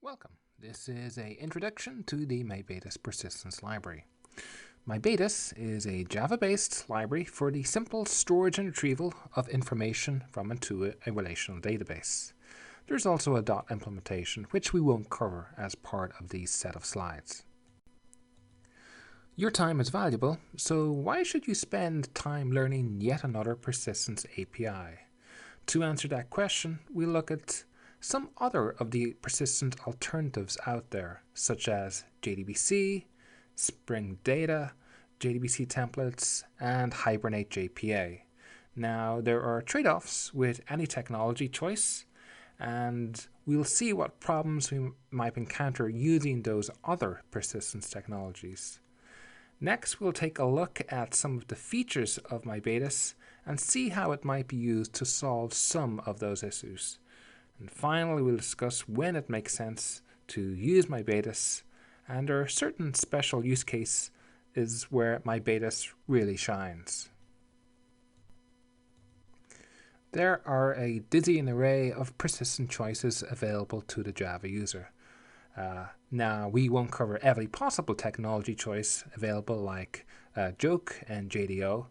Welcome. This is an introduction to the MyBatis persistence library. MyBatis is a Java-based library for the simple storage and retrieval of information from and to a relational database. There's also a dot implementation, which we won't cover as part of this set of slides. Your time is valuable, so why should you spend time learning yet another persistence API? To answer that question, we'll look at some other of the persistent alternatives out there, such as JDBC, Spring Data, JDBC templates, and Hibernate JPA. Now, there are trade-offs with any technology choice, and we'll see what problems we might encounter using those other persistence technologies. Next, we'll take a look at some of the features of MyBatis and see how it might be used to solve some of those issues. And finally, we'll discuss when it makes sense to use MyBatis, and there are certain special use cases where MyBatis really shines. There are a dizzying array of persistent choices available to the Java user. Now, we won't cover every possible technology choice available like Joke and JDO,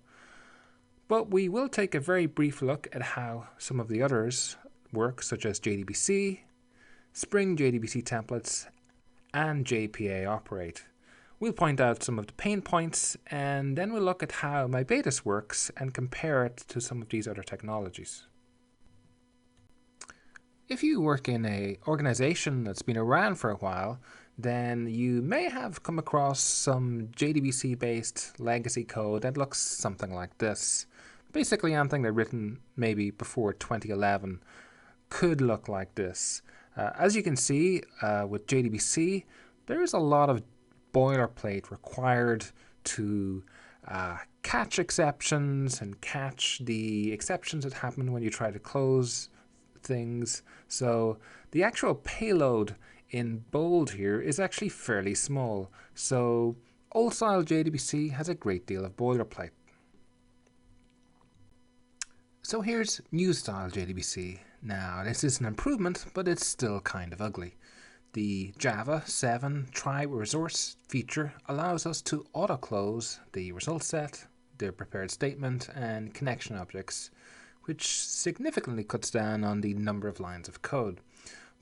but we will take a very brief look at how some of the others work, such as JDBC, Spring JDBC templates, and JPA operate. We'll point out some of the pain points, and then we'll look at how MyBatis works and compare it to some of these other technologies. If you work in an organization that's been around for a while, then you may have come across some JDBC-based legacy code that looks something like this. Basically, anything that's written maybe before 2011 could look like this. As you can see with JDBC, there is a lot of boilerplate required to catch exceptions and catch the exceptions that happen when you try to close things. So the actual payload in bold here is actually fairly small. So old style JDBC has a great deal of boilerplate. So here's new style JDBC. Now, this is an improvement, but it's still kind of ugly. The Java 7 Try Resource feature allows us to auto-close the result set, the prepared statement, and connection objects, which significantly cuts down on the number of lines of code.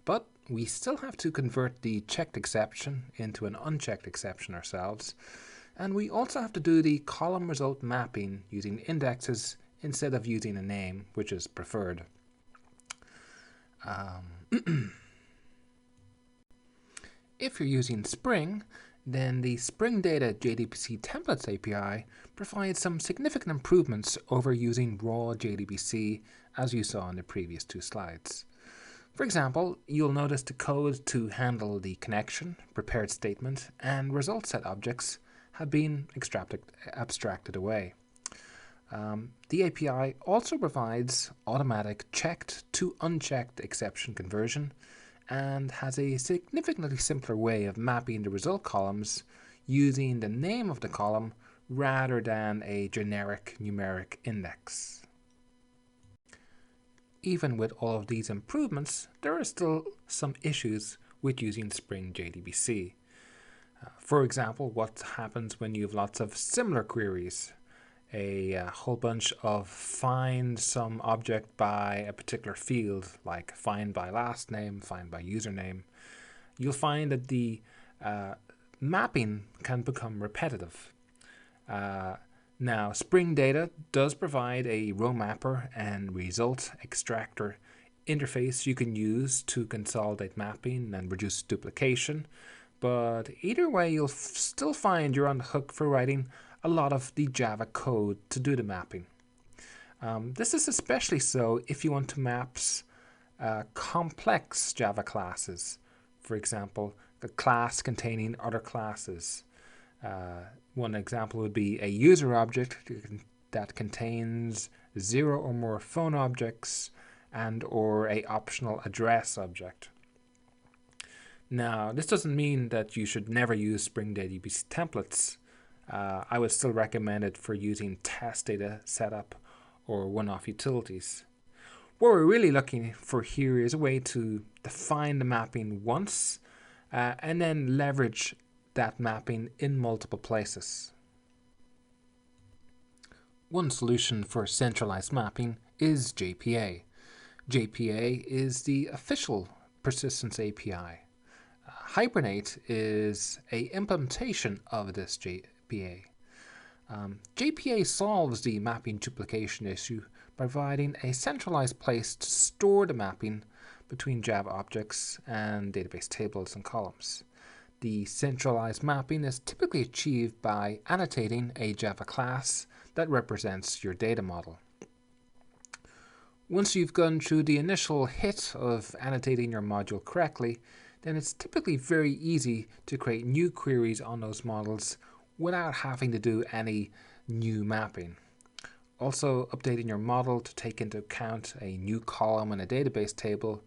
But we still have to convert the checked exception into an unchecked exception ourselves, and we also have to do the column result mapping using indexes instead of using a name, which is preferred. If you're using Spring, then the Spring Data JDBC Templates API provides some significant improvements over using raw JDBC, as you saw in the previous two slides. For example, you'll notice the code to handle the connection, prepared statement, and result set objects have been abstracted away. The API also provides automatic checked to unchecked exception conversion and has a significantly simpler way of mapping the result columns using the name of the column rather than a generic numeric index. Even with all of these improvements, there are still some issues with using Spring JDBC. For example, what happens when you have lots of similar queries? A whole bunch of find some object by a particular field, like find by last name, find by username. You'll find that the mapping can become repetitive. Now, Spring Data does provide a row mapper and result extractor interface you can use to consolidate mapping and reduce duplication, but either way, you'll still find you're on the hook for writing a lot of the Java code to do the mapping. This is especially so if you want to map complex Java classes. For example, the class containing other classes. One example would be a user object that contains 0 or more phone objects and or a optional address object. Now, this doesn't mean that you should never use Spring JDBC templates. I would still recommend it for using test data setup or one-off utilities. What we're really looking for here is a way to define the mapping once and then leverage that mapping in multiple places. One solution for centralized mapping is JPA. JPA is the official persistence API. Hibernate is an implementation of this JPA. JPA solves the mapping duplication issue by providing a centralized place to store the mapping between Java objects and database tables and columns. The centralized mapping is typically achieved by annotating a Java class that represents your data model. Once you've gone through the initial hit of annotating your module correctly, then it's typically very easy to create new queries on those models without having to do any new mapping. Also, updating your model to take into account a new column in a database table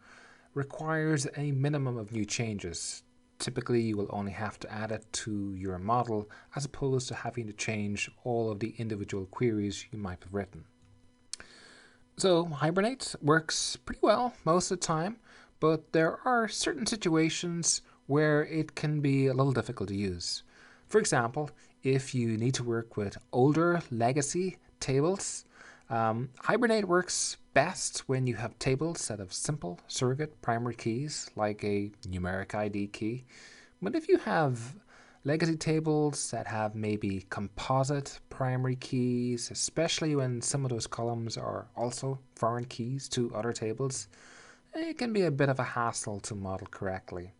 requires a minimum of new changes. Typically, you will only have to add it to your model as opposed to having to change all of the individual queries you might have written. So, Hibernate works pretty well most of the time, but there are certain situations where it can be a little difficult to use. For example, if you need to work with older legacy tables, Hibernate works best when you have tables that have simple surrogate primary keys, like a numeric ID key. But if you have legacy tables that have maybe composite primary keys, especially when some of those columns are also foreign keys to other tables, it can be a bit of a hassle to model correctly.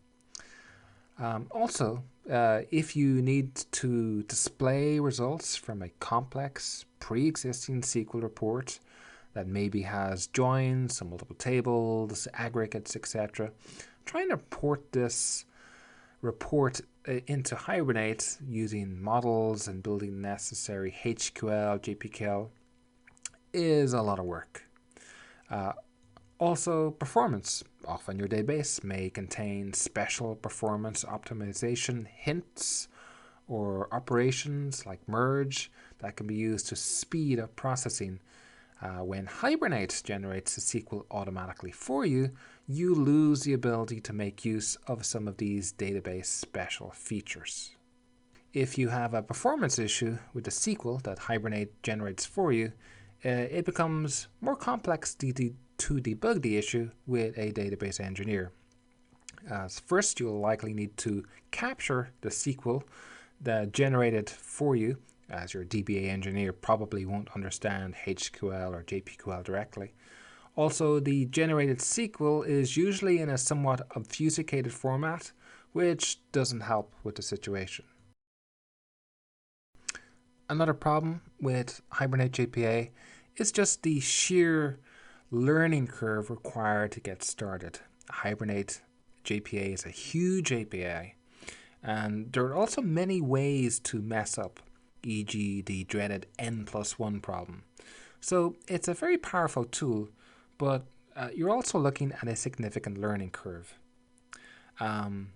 Also, if you need to display results from a complex pre-existing SQL report that maybe has joins, some multiple tables, aggregates, etc., trying to port this report into Hibernate using models and building necessary HQL, JPQL is a lot of work. Also, performance. Often your database may contain special performance optimization hints or operations like merge that can be used to speed up processing. When Hibernate generates the SQL automatically for you, you lose the ability to make use of some of these database special features. If you have a performance issue with the SQL that Hibernate generates for you, it becomes more complex to debug the issue with a database engineer. First, you'll likely need to capture the SQL that generated for you, as your DBA engineer probably won't understand HQL or JPQL directly. Also, the generated SQL is usually in a somewhat obfuscated format, which doesn't help with the situation. Another problem with Hibernate JPA is just the sheer learning curve required to get started. Hibernate JPA is a huge API, and there are also many ways to mess up, e.g. the dreaded N+1 problem. So it's a very powerful tool, but you're also looking at a significant learning curve. And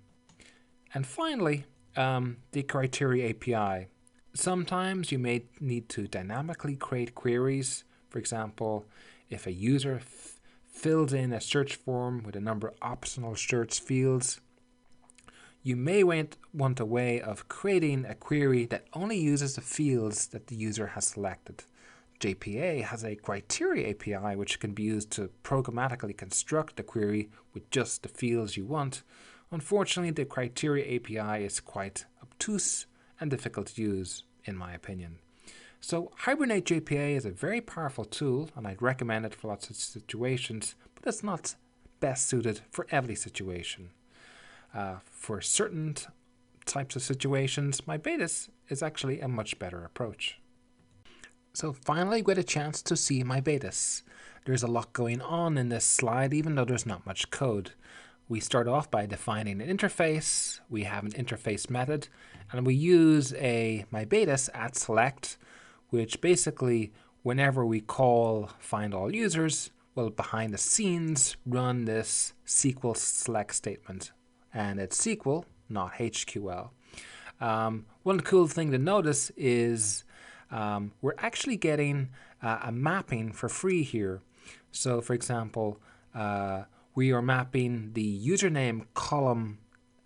finally, the criteria API. Sometimes you may need to dynamically create queries. For example, if a user fills in a search form with a number of optional search fields, you may want a way of creating a query that only uses the fields that the user has selected. JPA has a criteria API which can be used to programmatically construct the query with just the fields you want. Unfortunately, the criteria API is quite obtuse and difficult to use, in my opinion. So Hibernate JPA is a very powerful tool, and I'd recommend it for lots of situations, but it's not best suited for every situation. For certain types of situations, MyBatis is actually a much better approach. So finally, we get a chance to see MyBatis. There's a lot going on in this slide, even though there's not much code. We start off by defining an interface. We have an interface method, and we use a MyBatis at select, which basically, whenever we call find all users, will behind the scenes run this SQL select statement. And it's SQL, not HQL. One cool thing to notice is we're actually getting a mapping for free here. So for example, we are mapping the username column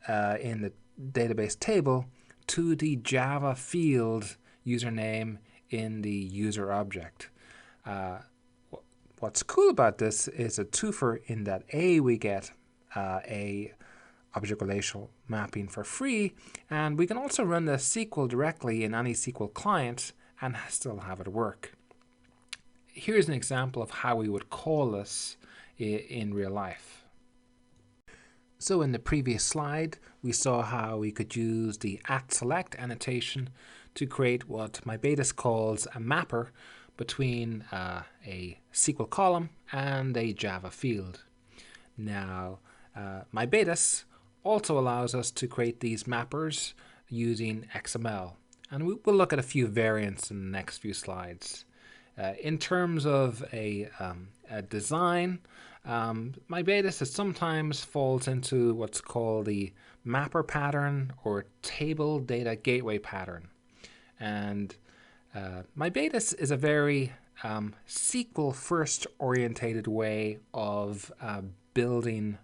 in the database table to the Java field username in the user object. What's cool about this is a twofer in that we get a object relational mapping for free, and we can also run the SQL directly in any SQL client and still have it work. Here's an example of how we would call this in real life. So in the previous slide, we saw how we could use the @select annotation to create what MyBatis calls a mapper between a SQL column and a Java field. Now, MyBatis also allows us to create these mappers using XML, and we'll look at a few variants in the next few slides. In terms of a design, MyBatis sometimes falls into what's called the mapper pattern or table data gateway pattern. And MyBatis is a very SQL first orientated way of building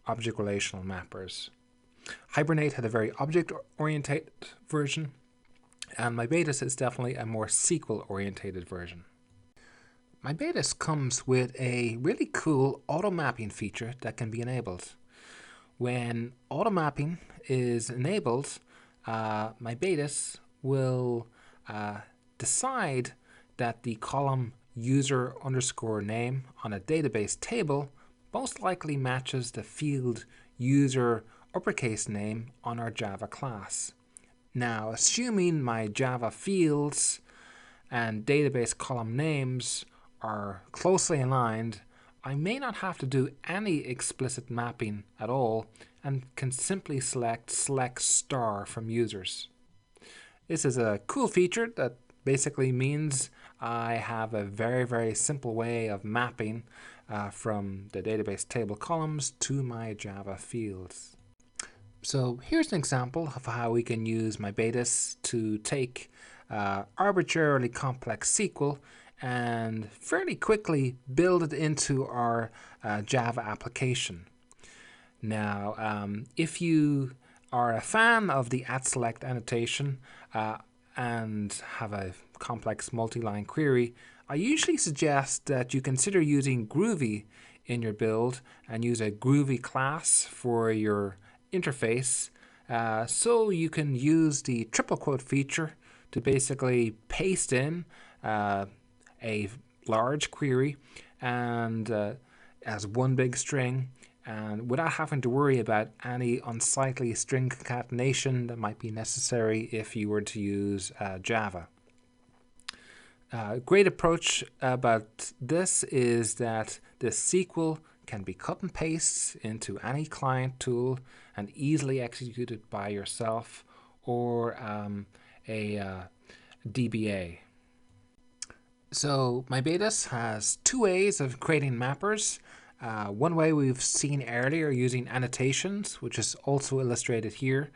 object relational mappers. Hibernate had a very object oriented version, and MyBatis is definitely a more SQL orientated version. MyBatis comes with a really cool auto mapping feature that can be enabled. When auto mapping is enabled, MyBatis will decide that the column user underscore name on a database table most likely matches the field user uppercase name on our Java class. Now, assuming my Java fields and database column names are closely aligned, I may not have to do any explicit mapping at all and can simply select star from users. This is a cool feature that basically means I have a very simple way of mapping from the database table columns to my Java fields. So here's an example of how we can use MyBatis to take arbitrarily complex SQL and fairly quickly build it into our Java application. Now, if you are a fan of the @select annotation and have a complex multi-line query, I usually suggest that you consider using Groovy in your build and use a Groovy class for your interface, so you can use the triple quote feature to basically paste in a large query and as one big string, and without having to worry about any unsightly string concatenation that might be necessary if you were to use Java. Great approach about this is that the SQL can be cut and paste into any client tool and easily executed by yourself or a DBA. So MyBatis has two ways of creating mappers. One way we've seen earlier using annotations, which is also illustrated here,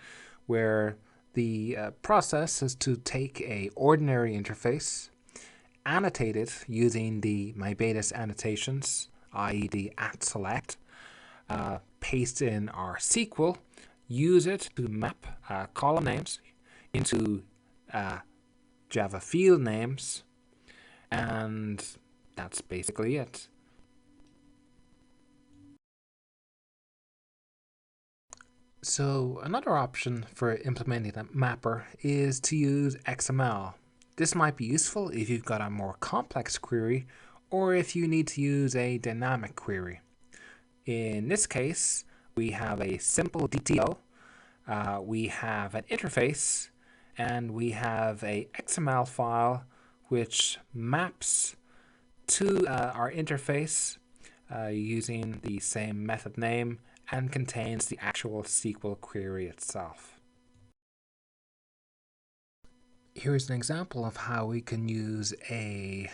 where the process is to take an ordinary interface, annotate it using the MyBatis annotations, i.e. the @select, paste in our SQL, use it to map column names into Java field names, and that's basically it. So another option for implementing a mapper is to use XML. This might be useful if you've got a more complex query or if you need to use a dynamic query. In this case, we have a simple DTO, we have an interface, and we have a XML file which maps to our interface using the same method name and contains the actual SQL query itself. Here's an example of how we can use a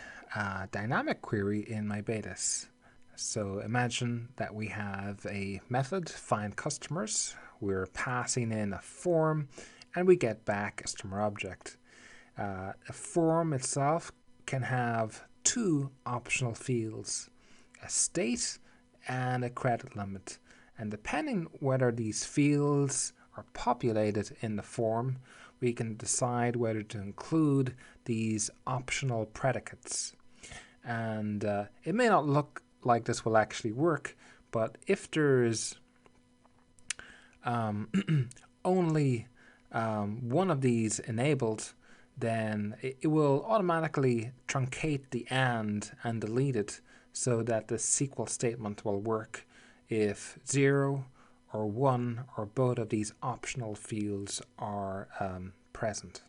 dynamic query in MyBatis. So imagine that we have a method, find customers, we're passing in a form, and we get back a customer object. A form itself can have two optional fields, a state and a credit limit. And depending whether these fields are populated in the form, we can decide whether to include these optional predicates. And it may not look like this will actually work, but if there's only one of these enabled, then it will automatically truncate the and delete it, so that the SQL statement will work if 0 or 1 or both of these optional fields are present.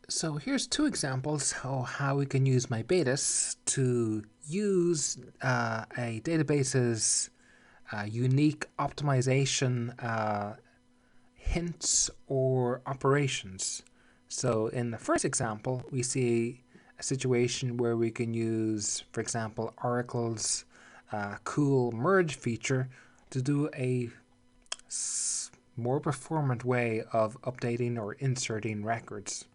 So here's two examples of how we can use MyBatis to use a database's unique optimization hints or operations. So in the first example, we see a situation where we can use, for example, Oracle's cool merge feature to do a more performant way of updating or inserting records.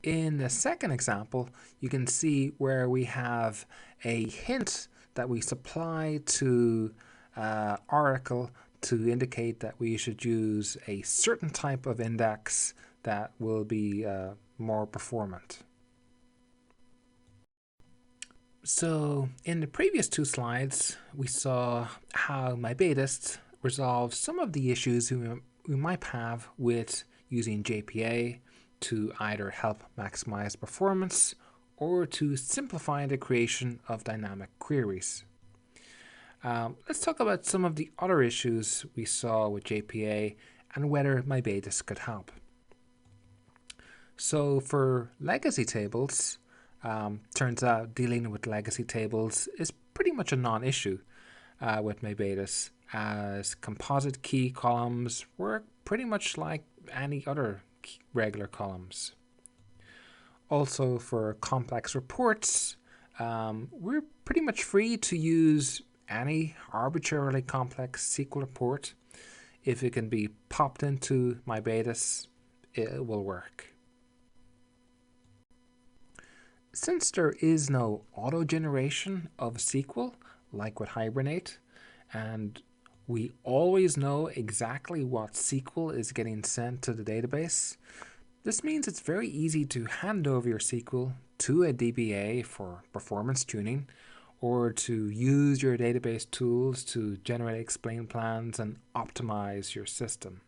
In the second example, you can see where we have a hint that we supply to Oracle to indicate that we should use a certain type of index that will be more performant. So in the previous two slides, we saw how MyBatis resolves some of the issues we might have with using JPA to either help maximize performance or to simplify the creation of dynamic queries. Let's talk about some of the other issues we saw with JPA and whether MyBatis could help. So for legacy tables, turns out dealing with legacy tables is pretty much a non-issue with MyBatis, as composite key columns work pretty much like any other regular columns. Also for complex reports, we're pretty much free to use any arbitrarily complex SQL report. If it can be popped into MyBatis, it will work. Since there is no auto-generation of SQL like with Hibernate, and we always know exactly what SQL is getting sent to the database, this means it's very easy to hand over your SQL to a DBA for performance tuning, or to use your database tools to generate explain plans and optimize your system.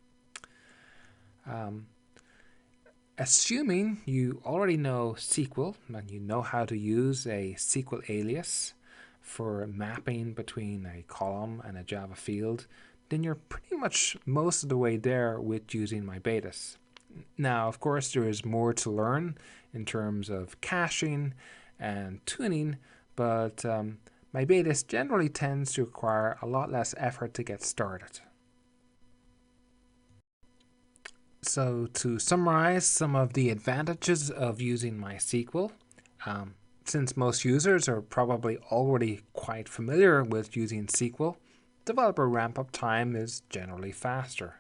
Assuming you already know SQL and you know how to use a SQL alias for mapping between a column and a Java field, then you're pretty much most of the way there with using MyBatis. Now, of course, there is more to learn in terms of caching and tuning, but MyBatis generally tends to require a lot less effort to get started. So to summarize some of the advantages of using MySQL, since most users are probably already quite familiar with using SQL, developer ramp-up time is generally faster.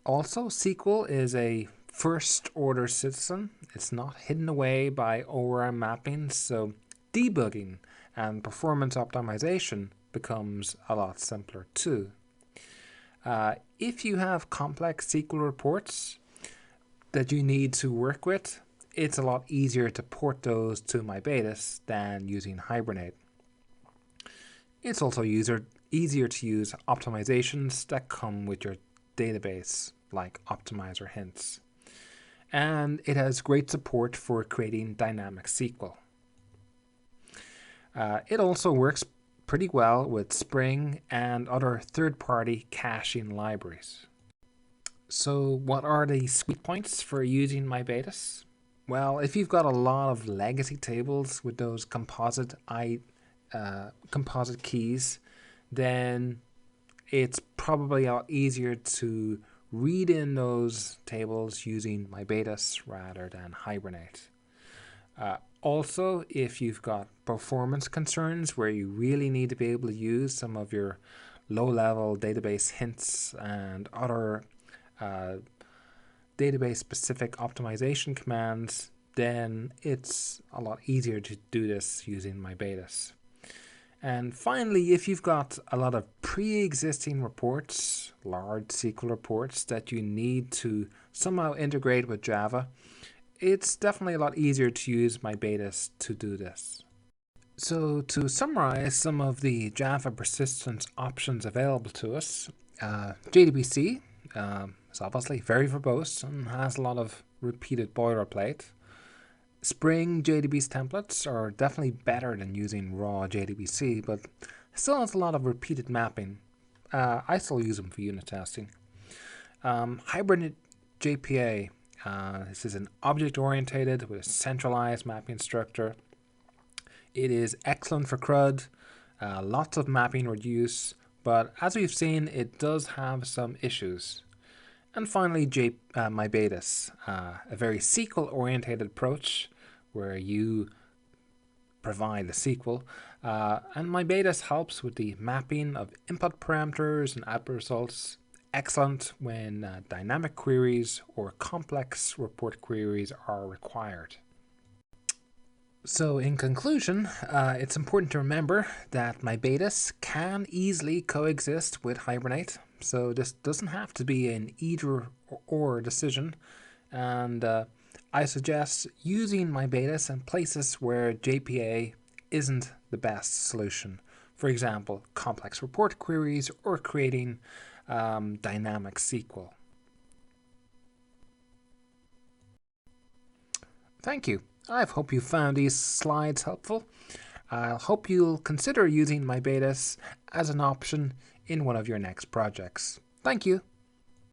Also, SQL is a first-order citizen. It's not hidden away by ORM mapping, so debugging and performance optimization becomes a lot simpler too. If you have complex SQL reports that you need to work with, it's a lot easier to port those to MyBatis than using Hibernate. It's also easier to use optimizations that come with your database, like optimizer hints. And it has great support for creating dynamic SQL. It also works pretty well with Spring and other third-party caching libraries. So what are the sweet points for using MyBatis? Well, if you've got a lot of legacy tables with those composite keys, then it's probably a lot easier to read in those tables using MyBatis rather than Hibernate. Also, if you've got performance concerns where you really need to be able to use some of your low-level database hints and other database-specific optimization commands, then it's a lot easier to do this using MyBatis. And finally, if you've got a lot of pre-existing reports, large SQL reports that you need to somehow integrate with Java, it's definitely a lot easier to use MyBatis to do this. So to summarize some of the Java persistence options available to us, JDBC is obviously very verbose and has a lot of repeated boilerplate. Spring JDBC templates are definitely better than using raw JDBC, but still has a lot of repeated mapping. I still use them for unit testing. Hibernate JPA. This is an object-oriented with a centralized mapping structure. It is excellent for CRUD, lots of mapping reuse, but as we've seen, it does have some issues. And finally, MyBatis, a very SQL-oriented approach where you provide the SQL. And MyBatis helps with the mapping of input parameters and output results. Excellent when dynamic queries or complex report queries are required. So in conclusion, it's important to remember that MyBatis can easily coexist with Hibernate. So this doesn't have to be an either or decision. And I suggest using MyBatis in places where JPA isn't the best solution. For example, complex report queries or creating dynamic SQL. Thank you. I hope you found these slides helpful. I hope you'll consider using MyBatis as an option in one of your next projects. Thank you.